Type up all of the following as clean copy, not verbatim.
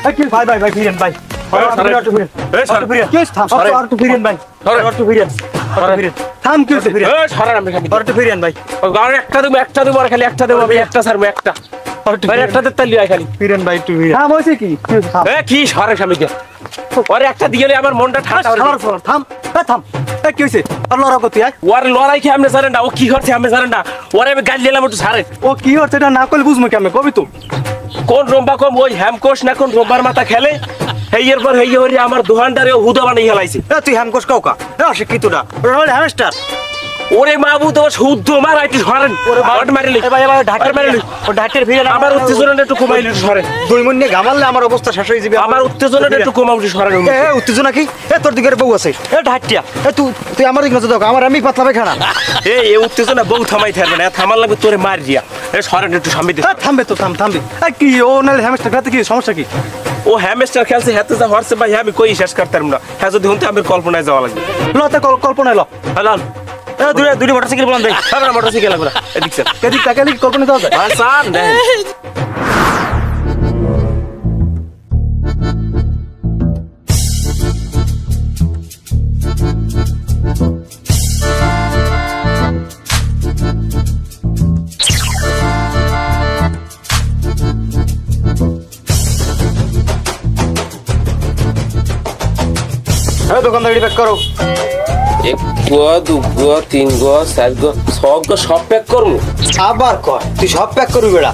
ভাই ভাই ভাই ফিরেন ভাই থাম কি হচ্ছে ফিরেন ভাই একটা দেবো আর খালি একটা দেবো আমি একটা ছাড়বো একটা একটা তালি খালি ফিরেন ভাই একটু থাম হয়েছে কি সরে স্বামী ওরে একটা দিয়ে আমার মনটা ঠান্ডা থাম থাম কি হয়েছে আর লড়া করতে ওর লড়াই কি আমি জানেন না ও কি করছে আমি জানেন না ওরে আমি গাল দিলাম একটু ছাড়েন ও কি হচ্ছে এটা না করলে বুঝবো কেমন কবি তো কোন রম্বা কম ওই হ্যামকোষ না কোন রম্বার মাথা খেলে হেইয়ের পর হেই হরি আমার দোকানদারে হুদা বানাই হেলাইছে তুই হ্যামকোষ কাউকা শিক্ষিতটা হ্যামস্টার ওরে মাবু তো শুদ্ধ মারাইতে সরেন ওরে বাট মারিলি ভাই এবার ঢাকার মারিলি ও ঢাকের ভিড়ে আমার উত্তেজনাটা একটু কমাইলি সরেন দুই মন নিয়ে গামাললে আমার অবস্থা শেষ হয়ে যাবে আমার উত্তেজনাটা একটু কমাউছি সরেন উত্তেজনা কি তোর দিকে বউ আছে ঢাকিয়া তুই আমার দিকে নজর দাও আমার আমি পাতলা খানা এই উত্তেজনা বউ থামাই থাকবে না থামার লাগবে তোরে মার দিয়া সরেন একটু সামনে থামবে তো থামবে কি ও নাহলে হ্যামস্টার খেলতে কি সমস্যা কি ও হ্যামস্টার খেলছে হাতে যা হরছে ভাই আমি কই শেষ করতাম না হ্যাঁ যদি হুনতে আমার কল্পনায় যাওয়া লাগবে লতে কল্পনায় হ্যালো দুটো মোটরসাইকেল বললাম দেখ মোটরসাইকেল লাগবে এদিক স্যার এদিক টাকা লিখ কল্পনা যাওয়া যায় স্যার দোকানদারি প্যাক করো এক গো দু গো তিন গো চার গো সব গো সব প্যাক করবো আবার কর তুই সব প্যাক করবি বেড়া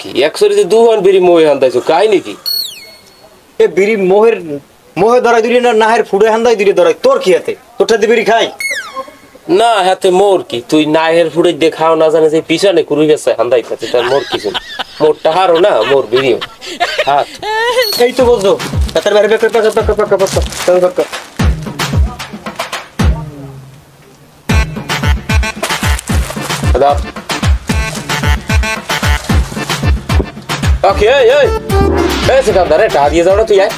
কি একশোরিতে দুহান বিড়ি মোহে হান্দাইছো কাই নাকি এ বিড়ি মোহে ধরাই দিলি না নাহের ফুড়ে হান্দাই দিলি ধরাই তোর কি হাতে তোরটা দিয়ে বিড়ি খাই না হাতে মোর কি তুই নাহের ফুড়ে দেখাও না জানে যে পিছনে কুড়ি গেছে হান্দাই খাতে তার মোর কিছু মোরটা হারো না মোর বিড়িও হাত এই তো বলছো তার বাইরে প্যাক ওকে এই সেখানদার টা দিয়ে যাও না তুই আয়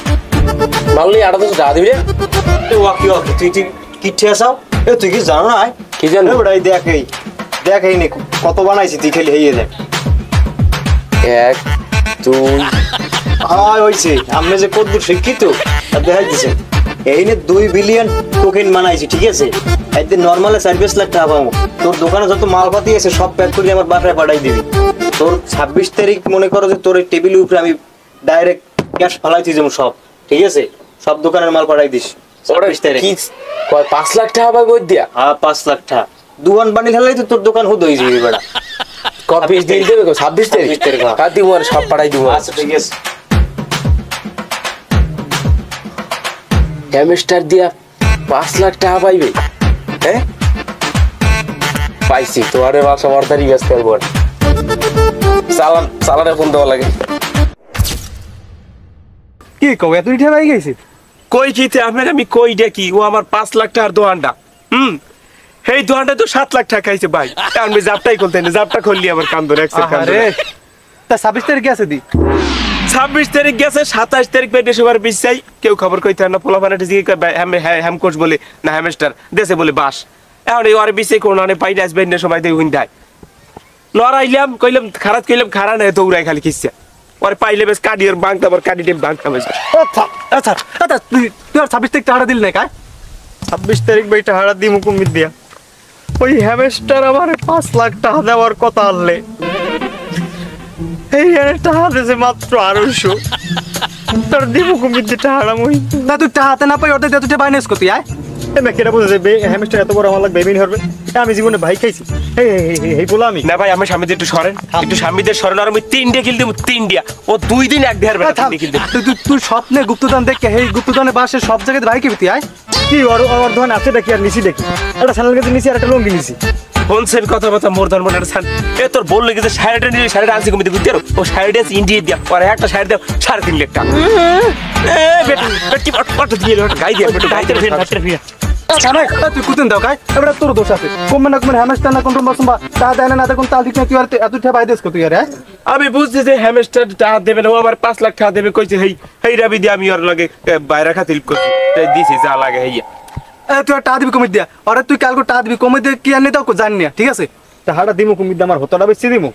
মানলি আড়া তো টা দিবি রে তুই কিঠে আসাও তুই কি জানো না কি জানো ওটাই দেখ নে কত বানাইছি তুই খেলি হইয়ে দেখ 1 2 হয় হইছে আমি যে কত শিক্ষিত দেখাই দিছে এইনে 2 বিলিয়ন টোকেন বানাইছি ঠিক আছে একদিন নরমালে 40 লাখ টাকা পাবো তোর দোকানে যত মালপাতি আছে সব প্যাক করে আমার বাসায় পাঠাই দিবি তোর 26 তারিখ মনে করো যে তোর টেবিলের উপরে আমি ডাইরেক্ট ক্যাশ ফালাইছি যেমন সব ঠিক আছে সব দোকানের মাল পাঠাই দিস 26 তারিখ কি 5 লাখ টাকা পাবো দিয়া হ্যাঁ 5 লাখ টাকা দুয়ান বানি হলেই তো তোর দোকান হুদ হয়ে যাবে বেটা কপি দিল দেবে 26 তারিখ কাট দিব আর সব পাঠাই দিব আচ্ছা ঠিক আছে হ্যামস্টার দিয়া 5 লাখ টাকা পাইবে হ্যাঁ পাইছি তো আরে বাস আমার তারি ব্যস্ত করব সালানের ফোন দেওয়া লাগে কি কও এত উঠে ভাই গেছে কই কিতে আমি কই দেখি ও আমার 5 লাখ টাকার দোকানটা এই দোকানটা তো 7 লাখ টাকা খাইছে ভাই আমি জাপটাই খুলতে না জাপটা খুললি আমার কান ধরে এক সেকেন্ড আরে তা 26 তারিখ আছে দি 26 তারিখ গেছে 27 তারিখ পেটে সবার বিশ্বাই কেউ খবর কইতে না পোলাপানাটে জিকে হ্যামকোচ বলে না হ্যামস্টার দেশে বলে বাস এখন এই আর বিষয় কোন মানে পাইতে আসবে না সময় দেই হুন দেয় লড়াইলাম কইলাম খারাপ কইলাম খারা না দৌড়াই খালি কিসছে আর পাইলে বেশ কাডির বাংটা আবার কাডি টেম বাংটা বেশ আচ্ছা তুই আর 26 তারিখ টাকা দিল না কাই 26 তারিখ ভাই টাকা দি মুকুমিত দিয়া ওই হ্যামস্টার আমারে 5 লাখ টাকা দেওয়ার কথা আনলে এই এর টাকা দিছে মাত্র 250 তোর দি মুকুমিত দি টাকা মই না তুই টাকাতে না পাই ওটা তুই বাইনেস করতে আয় এমে কেডা বুঝে যে হ্যামস্টার এত বড় আমার লাগ বেবিন হরবে আমি জীবনে ভাই খাইছি এই বলা আমি না ভাই আমি সামনে একটু সরেন একটু সামনে সরেন আর আমি 3 কিল দেব 3 ও 2 দিন এক দেড় বেলা 3 কিল দেব তুই স্বপ্নে গুপ্তদান দেখ এই গুপ্তদানে বাসে সব জায়গায় ভাই কি বিতি আয় কি ওর ধন আছে দেখি আর নিছি দেখি একটা সালাল গেছে নিছি আর একটা লঙ্গি নিছি হোলসেল কথা মোর ধর্ম না সান এ তোর বললে যে শাড়িটা নিয়ে শাড়িটা আনছি কমিতে বুঝতে পারো ও শাড়িটা ইন্ডিয়া দিয়া পরে একটা শাড়ি দাও 3.5 লাখ টাকা এ বেটি পট দিয়ে গাই দিয়া বেটি গাইতে ফিরে তুই কুতেন দাও কাই এবারে তোর দোষ আছে কমে না কমে হ্যামস্টার না কোন বাসম্বা তা দেয় না কোন তাল ঠিক না তুই আর এত ঠে বাই দেস কত ইয়ার আমি বুঝছি যে হ্যামস্টার টাকা দেবে না ও আমার 5 লাখ টাকা দেবে কইছে হেই রাবি দি আমি ওর লাগে বাইরে খাতিল করছি দিছি যা লাগে হইয়া তুই টাকা দিবি কমে দিয়া আরে তুই কালকে টাকা দিবি কমে দিয়ে কি আনি তাও জানি না ঠিক আছে টাকাটা দিমু কুমির আমার হতটা বেশি দিমু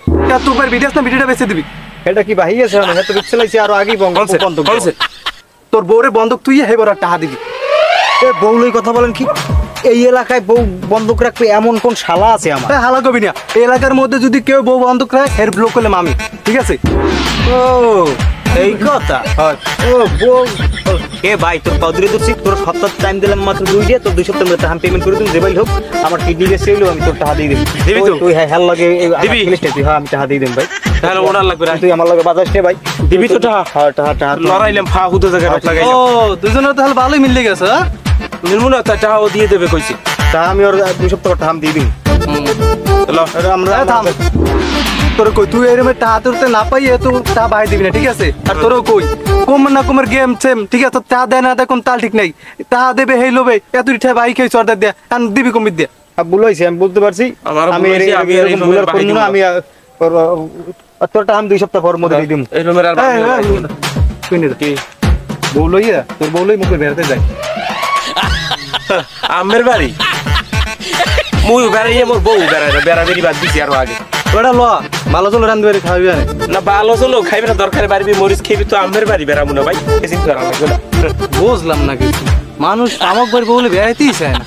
তুই ভিডিও না ভিডিওটা বেঁচে দিবি এটা কি বাহি আছে না এটা বিচ্ছে লাইছি আর আগেই বন্ধ তোর বউরে বন্ধক তুই হেবার টাকা দিবি এ বউ লই কথা বলেন কি এই এলাকায় বউ বন্ধক রাখবে এমন কোন শালা আছে আমার হালা কবি না এই এলাকার মধ্যে যদি কেউ বউ বন্ধক রাখে এর ব্লক করলাম আমি ঠিক আছে ও এই কথা হয় ও বউ এ ভাই তোর কদরে দছি তোর সপ্তাহ টাইম দিলাম মাত্র 2 দিয়ে তোর 2 সপ্তাহ মধ্যে আমি পেমেন্ট করে দিম যে ভাই হোক আমার কিডনি গেছে হইলো আমি তোর টাকা দিয়ে দিবি দিবি তো? তুই হ্যাঁ হ্যাঁ লাগে দিবি? হ্যাঁ আমি টাকা দিয়ে দিম ভাই তাহলে ওনার লাগবে না তুই আমার লগে বাজাস নে ভাই দিবি তো টাকা? হ্যাঁ টাকা লড়াইলাম ফা হুতো জায়গায় রক লাগাই ও দুজনের তাহলে ভালোই মিলে গেছে হ্যাঁ নির্মুনা টাকাও দিয়ে দেবে কইছে তা আমি ওর 2 সপ্তাহ টাকা দিয়ে দিম চলো আমরা থাম তোর কই তুই এরম টাকা তোরতে না পাই এত টাকা বাই দিবি না ঠিক আছে আর তোরও কই কম না কমের গেম সেম ঠিক আছে তা দেয় না দেয় কোন তাল ঠিক নাই টাকা দেবে হেই লোবে এত ঠে বাই খেয়ে চর্দা দেয়া আর দিবি কমিয়ে দিয়া ভুল হইছে আমি বলতে পারছি আমারও ভুল আমি হইছে, আমি আর এই এরকম ভুল আর রুমের করব না বাহিনী আমি তোর টাকা আমি 2 সপ্তাহ পর মধ্যে দিয়ে দিম এই রুমের আর তুই নে কি বউ লইয়া তোর বউ লই মুখে বেরতে যায় আমের বাড়ি মুই বেড়াইয়ে মোর বউ বেড়াবেড়ি বাদ দিছি আরো আগে ওটা ল ভালো চলো রান্ধবে খাওয়াবি না না ভালো চলো খাইবি না দরকারে বাড়বি মরিচ খাইবি তো আমের বাড়ি বেড়াবো না ভাই চিন্তা করা লাগবে না বুঝলাম না কিছু মানুষ শামক বাড়ি বলে বেড়াইতেই চায় না